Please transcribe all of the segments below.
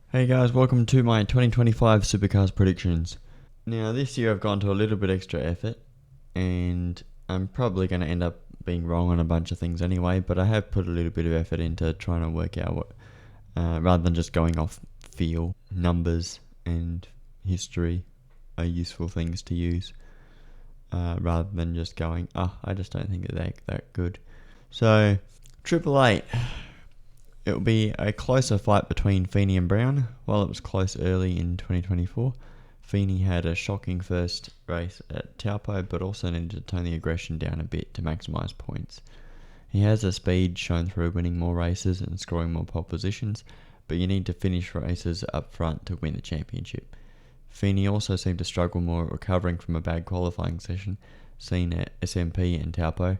Hey guys, welcome to my 2025 Supercars predictions. Now this year I've gone to a little bit extra effort and I'm probably going to end up being wrong on a bunch of things anyway, but I have put a little bit of effort into trying to work out what, rather than just going off feel, numbers and history are useful things to use, rather than just going, I just don't think they're that good. So, Triple Eight. It will be a closer fight between Feeney and Brown. While it was close early in 2024, Feeney had a shocking first race at Taupo, but also needed to tone the aggression down a bit to maximise points. He has the speed shown through winning more races and scoring more pole positions, but you need to finish races up front to win the championship. Feeney also seemed to struggle more at recovering from a bad qualifying session seen at SMP and Taupo.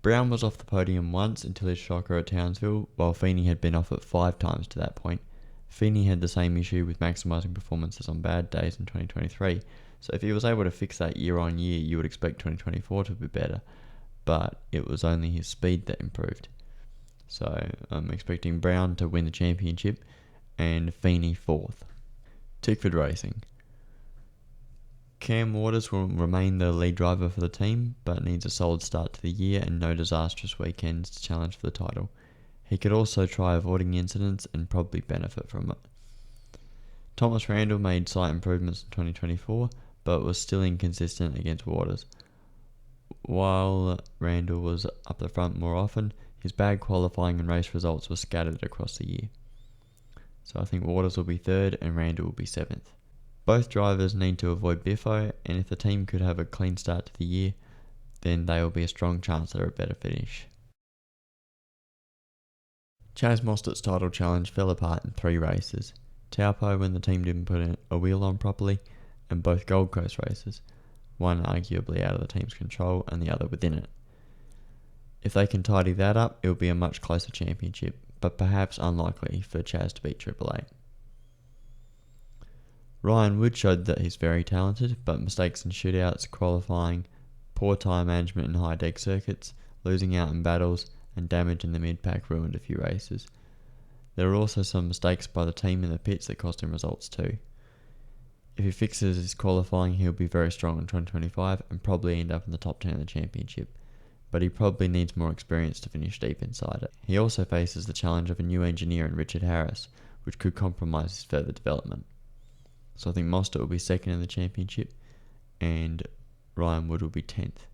Brown was off the podium once until his shocker at Townsville, while Feeney had been off it 5 times to that point. Feeney had the same issue with maximising performances on bad days in 2023, so if he was able to fix that year on year, you would expect 2024 to be better, but it was only his speed that improved. So I'm expecting Brown to win the championship and Feeney 4th. Tickford Racing. Cam Waters will remain the lead driver for the team, but needs a solid start to the year and no disastrous weekends to challenge for the title. He could also try avoiding incidents and probably benefit from it. Thomas Randall made slight improvements in 2024, but was still inconsistent against Waters. While Randall was up the front more often, his bad qualifying and race results were scattered across the year. So I think Waters will be 3rd and Randall will be 7th. Both drivers need to avoid Biffo, and if the team could have a clean start to the year, then they will be a strong chance at a better finish. Chaz Mostert's title challenge fell apart in 3 races. Taupo when the team didn't put a wheel on properly, and both Gold Coast races, one arguably out of the team's control and the other within it. If they can tidy that up, it will be a much closer championship, but perhaps unlikely for Chaz to beat Triple Eight. Ryan Wood showed that he's very talented, but mistakes in shootouts, qualifying, poor tyre management in high deck circuits, losing out in battles, and damage in the mid-pack ruined a few races. There were also some mistakes by the team in the pits that cost him results too. If he fixes his qualifying, he'll be very strong in 2025 and probably end up in the top 10 of the championship, but he probably needs more experience to finish deep inside it. He also faces the challenge of a new engineer in Richard Harris, which could compromise his further development. So I think Mostert will be 2nd in the championship and Ryan Wood will be 10th.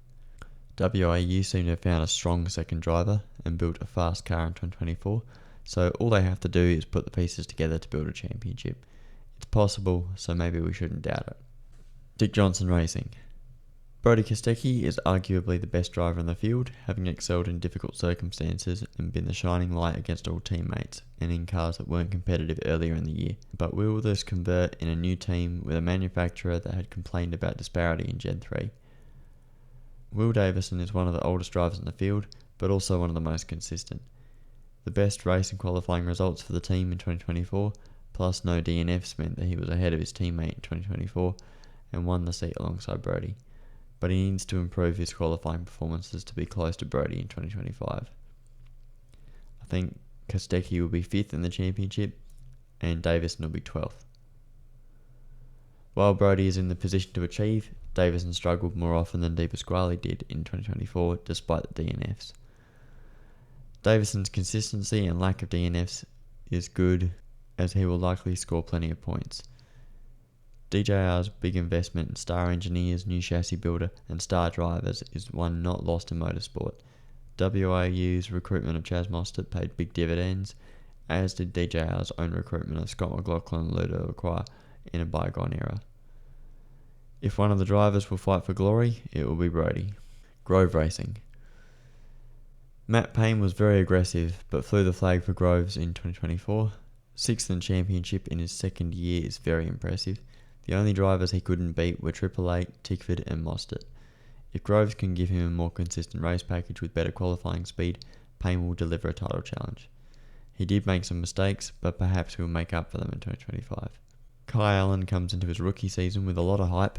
WAU seem to have found a strong second driver and built a fast car in 2024, so all they have to do is put the pieces together to build a championship. It's possible, so maybe we shouldn't doubt it. Dick Johnson Racing. Brody Kostecki is arguably the best driver in the field, having excelled in difficult circumstances and been the shining light against all teammates and in cars that weren't competitive earlier in the year. But will this convert in a new team with a manufacturer that had complained about disparity in Gen 3? Will Davison is one of the oldest drivers in the field, but also one of the most consistent. The best race and qualifying results for the team in 2024, plus no DNFs, meant that he was ahead of his teammate in 2024 and won the seat alongside Brody. But he needs to improve his qualifying performances to be close to Brody in 2025. I think Kostecki will be 5th in the championship and Davison will be 12th. While Brody is in the position to achieve, Davison struggled more often than Di Pasquale did in 2024 despite the DNFs. Davison's consistency and lack of DNFs is good, as he will likely score plenty of points. DJR's big investment in star engineers, new chassis builder and star drivers is one not lost in motorsport. WAU's recruitment of Chaz Mostert paid big dividends, as did DJR's own recruitment of Scott McLaughlin and Ludo Lacroix in a bygone era. If one of the drivers will fight for glory, it will be Brody. Grove Racing. Matt Payne was very aggressive, but flew the flag for Groves in 2024. 6th in the championship in his 2nd year is very impressive. The only drivers he couldn't beat were Triple Eight, Tickford and Mostert. If Groves can give him a more consistent race package with better qualifying speed, Payne will deliver a title challenge. He did make some mistakes, but perhaps he'll make up for them in 2025. Kai Allen comes into his rookie season with a lot of hype,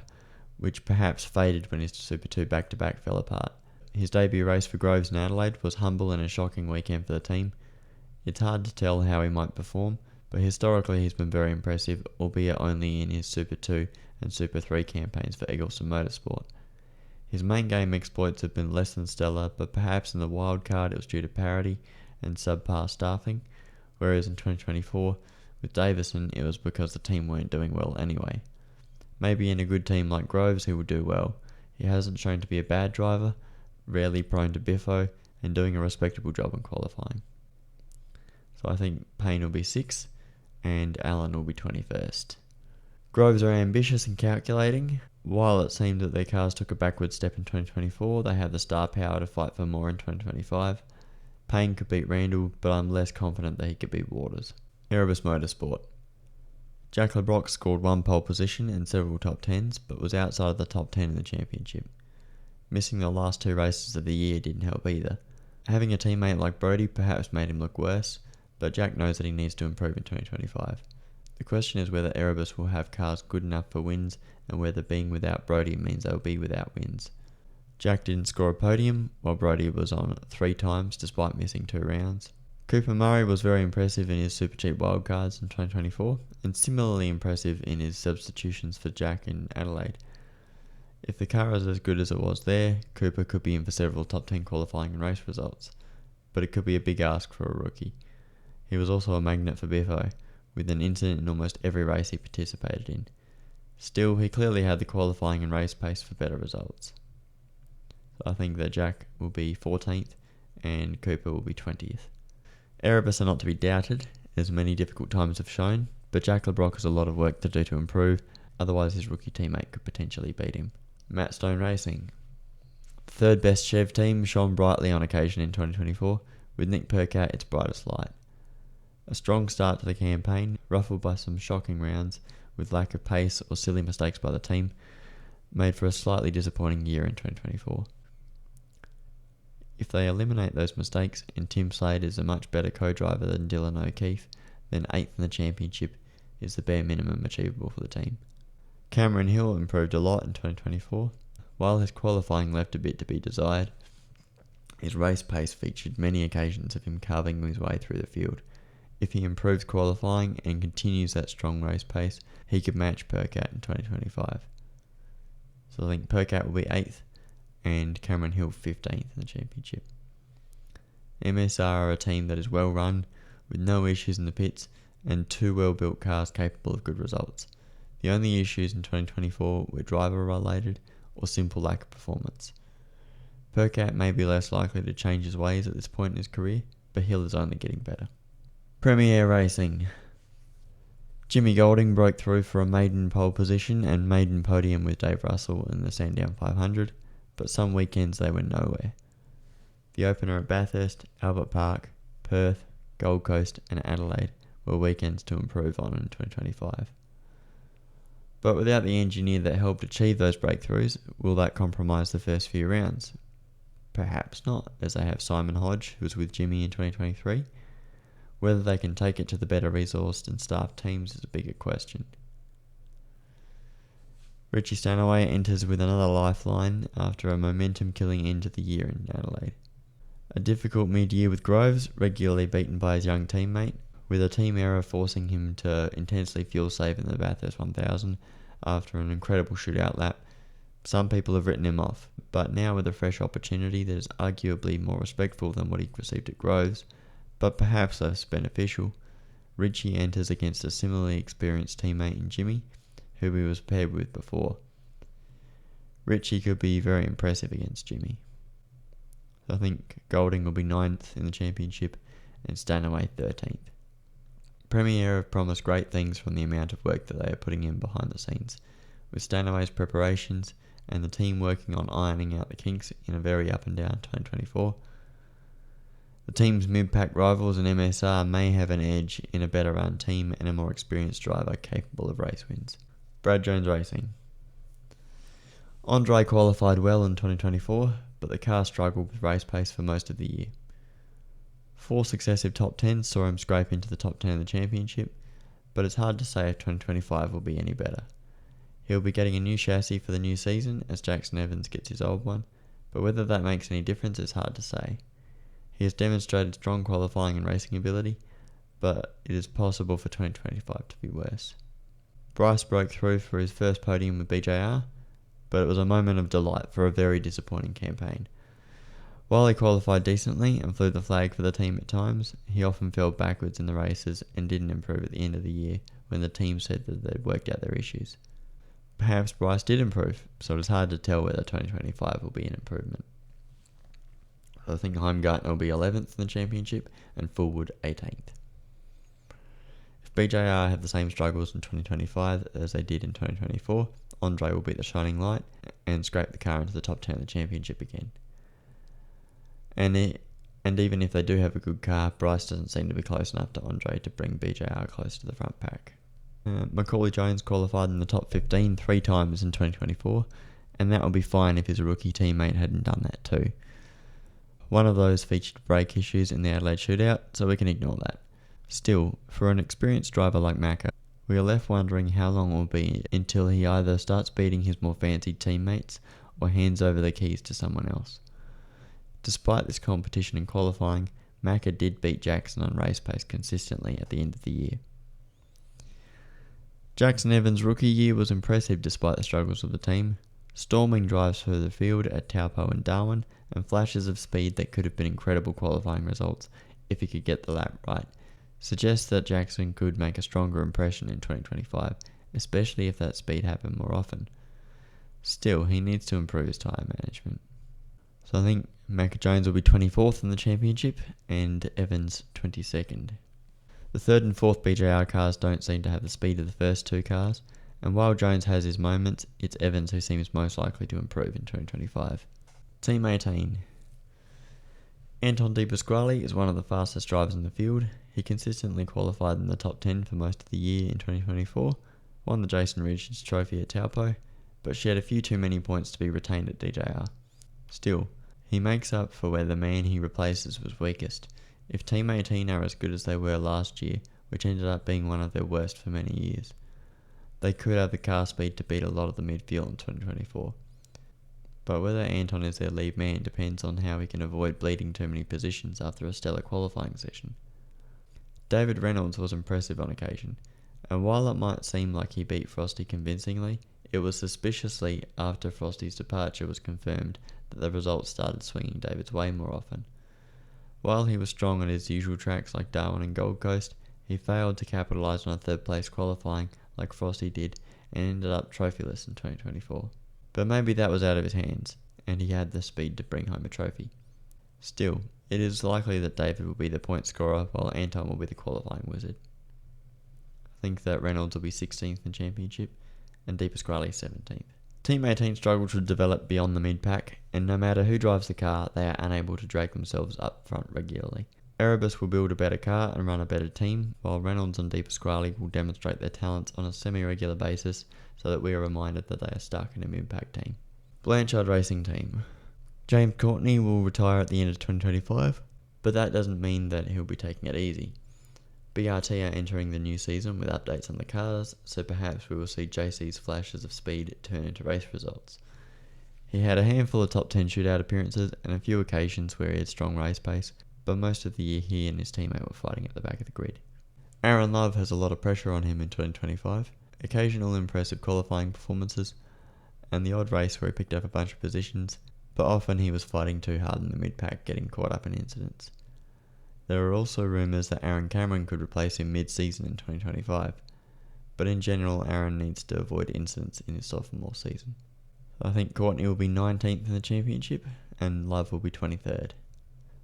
which perhaps faded when his Super 2 back-to-back fell apart. His debut race for Groves in Adelaide was humble and a shocking weekend for the team. It's hard to tell how he might perform, but historically he's been very impressive, albeit only in his Super 2 and Super 3 campaigns for Eagleson Motorsport. His main game exploits have been less than stellar, but perhaps in the wildcard it was due to parity and subpar staffing, whereas in 2024, with Davison, it was because the team weren't doing well anyway. Maybe in a good team like Groves he will do well. He hasn't shown to be a bad driver, rarely prone to biffo, and doing a respectable job in qualifying. So I think Payne will be 6th, and Allen will be 21st. Groves are ambitious and calculating. While it seemed that their cars took a backward step in 2024, they have the star power to fight for more in 2025. Payne could beat Randall, but I'm less confident that he could beat Waters. Erebus Motorsport. Jack LeBrock scored 1 pole position and several top 10s, but was outside of the top 10 in the championship. Missing the last 2 races of the year didn't help either. Having a teammate like Brody perhaps made him look worse, but Jack knows that he needs to improve in 2025. The question is whether Erebus will have cars good enough for wins, and whether being without Brody means they'll be without wins. Jack didn't score a podium, while Brody was on 3 times despite missing 2 rounds. Cooper Murray was very impressive in his Super Cheap wildcards in 2024, and similarly impressive in his substitutions for Jack in Adelaide. If the car is as good as it was there, Cooper could be in for several top 10 qualifying and race results, but it could be a big ask for a rookie. He was also a magnet for biffo, with an incident in almost every race he participated in. Still, he clearly had the qualifying and race pace for better results. So I think that Jack will be 14th and Cooper will be 20th. Erebus are not to be doubted, as many difficult times have shown, but Jack LeBrock has a lot of work to do to improve, otherwise his rookie teammate could potentially beat him. Matt Stone Racing. The third best Chev team shone brightly on occasion in 2024, with Nick Percat its brightest light. A strong start to the campaign, ruffled by some shocking rounds, with lack of pace or silly mistakes by the team, made for a slightly disappointing year in 2024. If they eliminate those mistakes and Tim Slade is a much better co-driver than Dylan O'Keefe, then 8th in the championship is the bare minimum achievable for the team. Cameron Hill improved a lot in 2024. While his qualifying left a bit to be desired, his race pace featured many occasions of him carving his way through the field. If he improves qualifying and continues that strong race pace, he could match Percat in 2025. So I think Percat will be 8th and Cameron Hill 15th in the championship. MSR are a team that is well run, with no issues in the pits, and 2 well-built cars capable of good results. The only issues in 2024 were driver-related or simple lack of performance. Percat may be less likely to change his ways at this point in his career, but Hill is only getting better. Premier Racing. Jimmy Golding broke through for a maiden pole position and maiden podium with Dave Russell in the Sandown 500, but some weekends they went nowhere. The opener at Bathurst, Albert Park, Perth, Gold Coast and Adelaide were weekends to improve on in 2025. But without the engineer that helped achieve those breakthroughs, will that compromise the first few rounds? Perhaps not, as they have Simon Hodge, who was with Jimmy in 2023. Whether they can take it to the better resourced and staffed teams is a bigger question. Richie Stanaway enters with another lifeline after a momentum-killing end to the year in Adelaide. A difficult mid-year with Groves, regularly beaten by his young teammate, with a team error forcing him to intensely fuel save in the Bathurst 1000 after an incredible shootout lap. Some people have written him off, but now with a fresh opportunity that is arguably more respectful than what he received at Groves, but perhaps less beneficial, Richie enters against a similarly experienced teammate in Jimmy, who he was paired with before. Richie could be very impressive against Jimmy. So I think Golding will be 9th in the championship and Stanaway 13th. Premier have promised great things from the amount of work that they are putting in behind the scenes, with Stanaway's preparations and the team working on ironing out the kinks in a very up and down 2024. The team's mid-pack rivals in MSR may have an edge in a better run team and a more experienced driver capable of race wins. Brad Jones Racing. Andre qualified well in 2024, but the car struggled with race pace for most of the year. 4 successive top 10s saw him scrape into the top 10 of the championship, but it's hard to say if 2025 will be any better. He'll be getting a new chassis for the new season as Jackson Evans gets his old one, but whether that makes any difference is hard to say. He has demonstrated strong qualifying and racing ability, but it is possible for 2025 to be worse. Bryce broke through for his first podium with BJR, but it was a moment of delight for a very disappointing campaign. While he qualified decently and flew the flag for the team at times, he often fell backwards in the races and didn't improve at the end of the year when the team said that they'd worked out their issues. Perhaps Bryce did improve, so it is hard to tell whether 2025 will be an improvement. I think Heimgartner will be 11th in the championship and Fullwood 18th. If BJR have the same struggles in 2025 as they did in 2024, Andre will be the shining light and scrape the car into the top 10 of the championship again. And even if they do have a good car, Bryce doesn't seem to be close enough to Andre to bring BJR close to the front pack. Macaulay Jones qualified in the top 15 3 times in 2024, and that would be fine if his rookie teammate hadn't done that too. One of those featured brake issues in the Adelaide shootout, so we can ignore that. Still, for an experienced driver like Macca, we are left wondering how long it will be until he either starts beating his more fancied teammates or hands over the keys to someone else. Despite this competition in qualifying, Macca did beat Jackson on race pace consistently at the end of the year. Jackson Evans' rookie year was impressive despite the struggles of the team, storming drives through the field at Taupo and Darwin, and flashes of speed that could have been incredible qualifying results if he could get the lap right, suggests that Jackson could make a stronger impression in 2025, especially if that speed happened more often. Still, he needs to improve his tyre management. So I think Macca Jones will be 24th in the championship and Evans 22nd. The third and fourth BJR cars don't seem to have the speed of the first two cars, and while Jones has his moments, it's Evans who seems most likely to improve in 2025. Team 18. Anton De Pasquale is one of the fastest drivers in the field. He consistently qualified in the top 10 for most of the year in 2024, won the Jason Richards Trophy at Taupo, but she had a few too many points to be retained at DJR. Still, he makes up for where the man he replaces was weakest. If Team 18 are as good as they were last year, which ended up being one of their worst for many years, they could have the car speed to beat a lot of the midfield in 2024. But whether Anton is their lead man depends on how he can avoid bleeding too many positions after a stellar qualifying session. David Reynolds was impressive on occasion, and while it might seem like he beat Frosty convincingly, it was suspiciously after Frosty's departure was confirmed that the results started swinging David's way more often. While he was strong on his usual tracks like Darwin and Gold Coast, he failed to capitalise on a third place qualifying like Frosty did and ended up trophyless in 2024. But maybe that was out of his hands, and he had the speed to bring home a trophy. Still, it is likely that David will be the point scorer while Anton will be the qualifying wizard. I think that Reynolds will be 16th in the championship and De Pasquale 17th. Team 18 struggled to develop beyond the mid-pack, and no matter who drives the car, they are unable to drag themselves up front regularly. Erebus will build a better car and run a better team, while Reynolds and De Pasquale will demonstrate their talents on a semi-regular basis so that we are reminded that they are stuck in a mid-pack team. Blanchard Racing Team. James Courtney will retire at the end of 2025, but that doesn't mean that he'll be taking it easy. BRT are entering the new season with updates on the cars, so perhaps we will see JC's flashes of speed turn into race results. He had a handful of top 10 shootout appearances and a few occasions where he had strong race pace, but most of the year he and his teammate were fighting at the back of the grid. Aaron Love has a lot of pressure on him in 2025, occasional impressive qualifying performances, and the odd race where he picked up a bunch of positions, but often he was fighting too hard in the mid-pack, getting caught up in incidents. There are also rumours that Aaron Cameron could replace him mid-season in 2025, but in general Aaron needs to avoid incidents in his sophomore season. I think Courtney will be 19th in the championship and Love will be 23rd.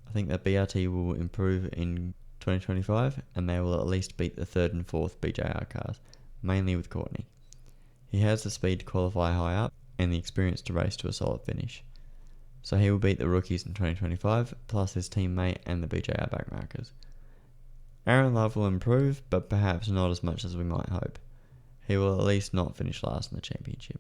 I think that BRT will improve in 2025 and they will at least beat the 3rd and 4th BJR cars, mainly with Courtney. He has the speed to qualify high up and the experience to race to a solid finish. So he will beat the rookies in 2025, plus his teammate and the BJR backmarkers. Aaron Love will improve, but perhaps not as much as we might hope. He will at least not finish last in the championship.